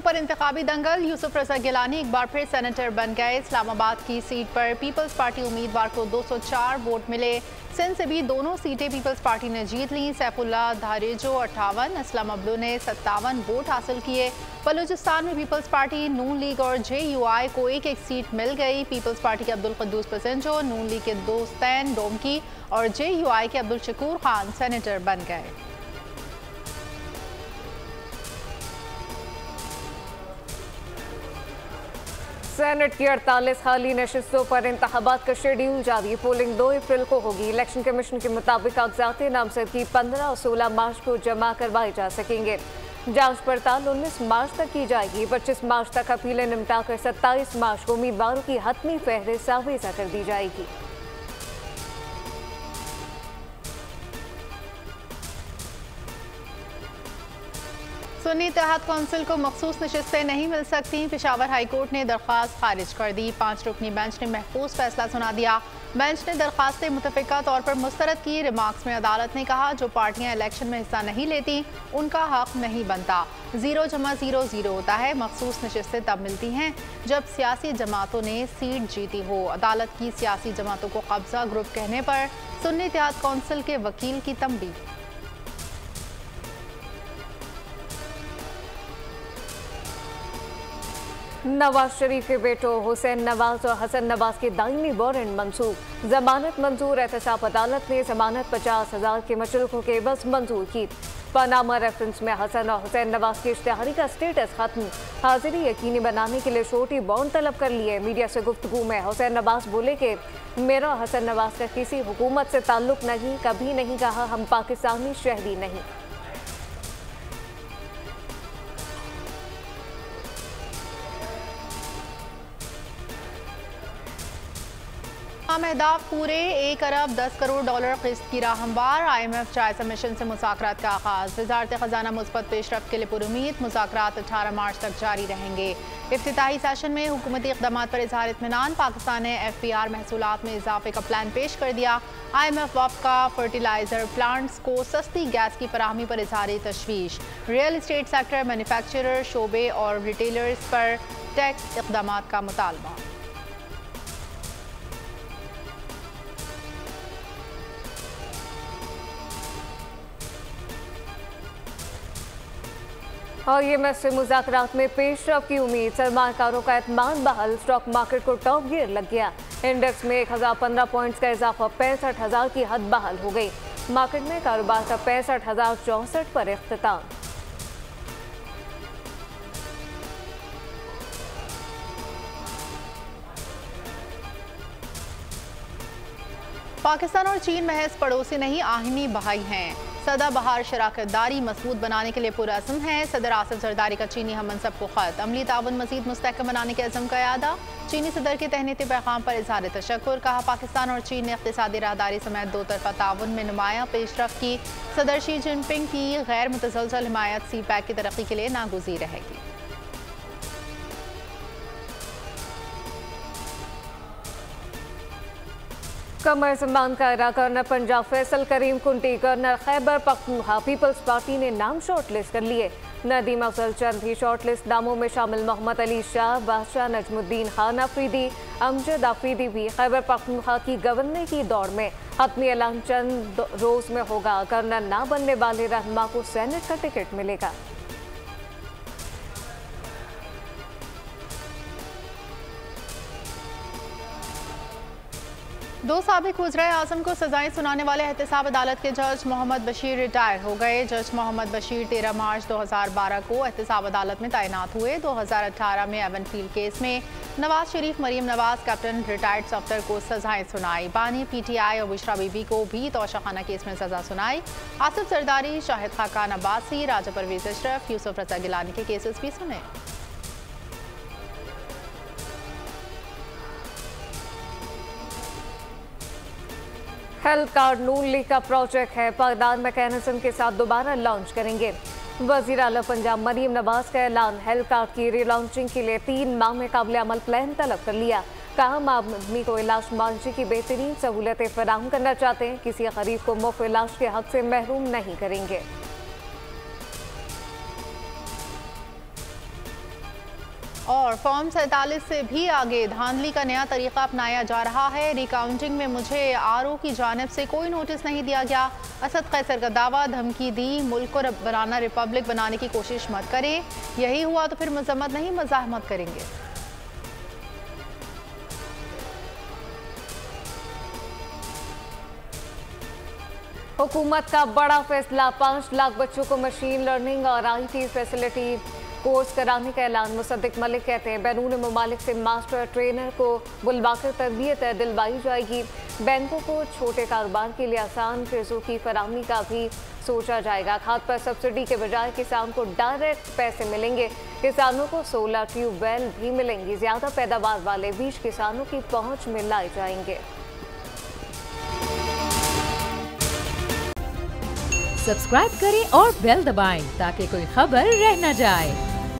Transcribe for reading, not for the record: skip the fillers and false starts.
ऊपर इंतखाबी दंगल, यूसुफ रजा गिलानी एक बार फिर सेनेटर बन गए। इस्लामाबाद की सीट पर पीपल्स पार्टी उम्मीदवार को 204 वोट मिले। सिंध से भी दोनों सीटें पीपल्स पार्टी ने जीत ली। सैफुल्लाह धारेजो 58, असलम अब्दू ने 57 वोट हासिल किए। बलूचिस्तान में पीपल्स पार्टी, नून लीग और JUI को एक एक सीट मिल गई। पीपल्स पार्टी के अब्दुल कुद्दूस पसंजो, नून लीग के दोस्तैन डोमकी और JUI के अब्दुल शकूर खान सेनेटर बन गए। सेनेट की 48 खाली नशिस्तों पर इंतखाबात का शेड्यूल जारी। पोलिंग 2 अप्रैल को होगी। इलेक्शन कमीशन के मुताबिक कागजात नामजद की 15 और 16 मार्च को जमा करवाए जा सकेंगे। जांच पड़ताल 19 मार्च तक की जाएगी। 25 मार्च तक अपीलें निपटाकर 27 मार्च को उम्मीदवारों की हतमी फहरिस्त आवेजा कर दी जाएगी। सुन्नी इत्तेहाद कौंसिल को मखसूस नशिस्तें नहीं मिल सकती। पेशावर हाई कोर्ट ने दरख्वास्त खारिज कर दी। 5 रुकनी बेंच ने महफूज फैसला सुना दिया। बेंच ने दरख्वास्तें मुतफ़िका तौर पर मुस्तरद की। रिमार्क्स में अदालत ने कहा, जो पार्टियां इलेक्शन में हिस्सा नहीं लेती उनका हक नहीं बनता। 0 जमा 0 0 होता है। मखसूस नशिस्तें तब मिलती हैं जब सियासी जमातों ने सीट जीती हो। अदालत की सियासी जमातों को कब्जा ग्रुप कहने पर सुन्नी इत्तेहाद कौंसिल के वकील की तंबीह। नवाज शरीफ के बेटों हुसैन नवाज और हसन नवाज के दायमी वारंट मंसूख। जमानत मंजूर। एहतसाब अदालत ने जमानत 50,000 के मुचलकों के बस मंजूर की। पनामा रेफरेंस में हसन और हुसैन नवाज की इश्तिहारी का स्टेटस खत्म। हाजिरी यकीनी बनाने के लिए छोटी बॉन्ड तलब कर लिए। मीडिया से गुफ्तगू में हुसैन नवाज बोले कि मेरा हसन नवाज का किसी हुकूमत से ताल्लुक नहीं, कभी नहीं कहा हम पाकिस्तानी शहरी नहीं। अहदाफ पूरे। 1 अरब 10 करोड़ डॉलर किस्त की राह हमवार। IMF जायजा मिशन से मुज़ाकरात का आगाज। वज़ारत ख़जाना मुस्बत पेशरफ्त के लिए पुरुमीद। मुज़ाकरात 18 मार्च तक जारी रहेंगे। इफ्तिताही सेशन में हुकूमती इक़दामात पर इज़हार इत्मीनान। पाकिस्तान ने FPR महसूलात में इजाफे का प्लान पेश कर दिया। IMF वफ़ का फर्टिलाइजर प्लांट्स को सस्ती गैस की फराहमी पर इज़हार तशवीश। रियल इस्टेट सेक्टर, मैन्युफैक्चरर शोबे और रिटेलर्स पर टैक्स इक़दामात का मुतालबा। और IMF से मुज़ाकरात में पेशरफ की उम्मीद। सरमाकारों का एतमाद बहाल। स्टॉक मार्केट को टॉप गियर लग गया। इंडेक्स में 1015 पॉइंट्स का इजाफा। 65,000 की हद बहाल हो गई। मार्केट में कारोबार का 65,064 पर इख्तिताम। पाकिस्तान और चीन महज पड़ोसी नहीं, आहिनी भाई हैं। सदाबहार शराकतदारी मजबूत बनाने के लिए पुरअज़्म है। सदर आसिफ जरदारी का चीनी हम मनसब को खत। अमली ताउन मजीद मुस्तहकम बनाने के अज़म का यादा। चीनी सदर के तहनीती पैगाम पर इज़हार तशक्कुर। कहा, पाकिस्तान और चीन ने इक़्तिसादी राहदारी समेत 2 तरफ़ा ताउन में नुमायां पेशरफ़्त की। सदर शी जिनपिंग की गैर मुतसलसल हिमायत CPEC की तरक्की के लिए नागुज़ीर रहेगी। कमर सम्मान का अदा करना। पंजाब फैसल करीम कुंटी, कर्नल खैबर पख्तूनख्वा पीपल्स पार्टी ने नाम शॉर्टलिस्ट कर लिए। नदीम अफजल चंद ही शॉर्टलिस्ट। नामों में शामिल मोहम्मद अली शाह, बादशाह, नजमुद्दीन खान अफरीदी, अमजद अफरीदी भी खैबर पख्तूनख्वा की गवर्नर की दौड़ में। अपनी ऐलान चंद रोज में होगा। कर्नल ना बनने वाले रहनुमा को सेनेट का टिकट मिलेगा। दो साबिक वज़राए आज़म को सजाएं सुनाने वाले एहतसाब अदालत के जज मोहम्मद बशीर रिटायर हो गए। जज मोहम्मद बशीर 13 मार्च 2012 को एहतसाब अदालत में तैनात हुए। 2018 में एवनफील्ड केस में नवाज शरीफ, मरीम नवाज, कैप्टन रिटायर्ड सफ्तर को सजाएं सुनाई। बानी PTI और बुशरा बीबी को भी तोशाखाना केस में सजा सुनाई। आसिफ जरदारी, शाहिद खाकान अब्बासी, राजा परवेज अशरफ, यूसुफ रजा गिलानी के केसेस भी सुने। हेल्थ कार्ड नून लीग का प्रोजेक्ट है। पागदार मैकेनिज्म के साथ दोबारा लॉन्च करेंगे। वज़ीर आला पंजाब मरीम नवाज का ऐलान। हेल्थ कार्ड की रीलॉन्चिंग के लिए 3 माह में काबिल अमल प्लान तलब कर लिया। कहा, आम आदमी को इलाज मुआवजे की बेहतरीन सहूलतें फराहम करना चाहते हैं। किसी गरीब को मुफ्त इलाज के हक से महरूम नहीं करेंगे। और फॉर्म 47 से भी आगे धांधली का नया तरीका अपनाया जा रहा है। रिकाउंटिंग में मुझे आरओ की जानिब से कोई नोटिस नहीं दिया गया। असद कैसर का दावा, धमकी दी, मुल्क को बनाना रिपब्लिक बनाने की कोशिश मत करें। यही हुआ तो फिर मजम्मत नहीं मज़ाहमत करेंगे। हुकूमत का बड़ा फैसला, 5 लाख बच्चों को मशीन लर्निंग और IT फैसिलिटी कोर्स कराने का ऐलान। मुसद्दिक मलिक कहते हैं बैरून ममालिक से मास्टर ट्रेनर को बुलवाकर तरबियत दिलवाई जाएगी। बैंकों को छोटे कारोबार के लिए आसान कर्जों की फराहमी का भी सोचा जाएगा। खाद पर सब्सिडी के बजाय किसान को डायरेक्ट पैसे मिलेंगे। किसानों को सोलर ट्यूबवेल भी मिलेंगी। ज्यादा पैदावार वाले बीज किसानों की पहुंच में लाए जाएंगे। सब्सक्राइब करें और बेल दबाएं ताकि कोई खबर रह न जाए।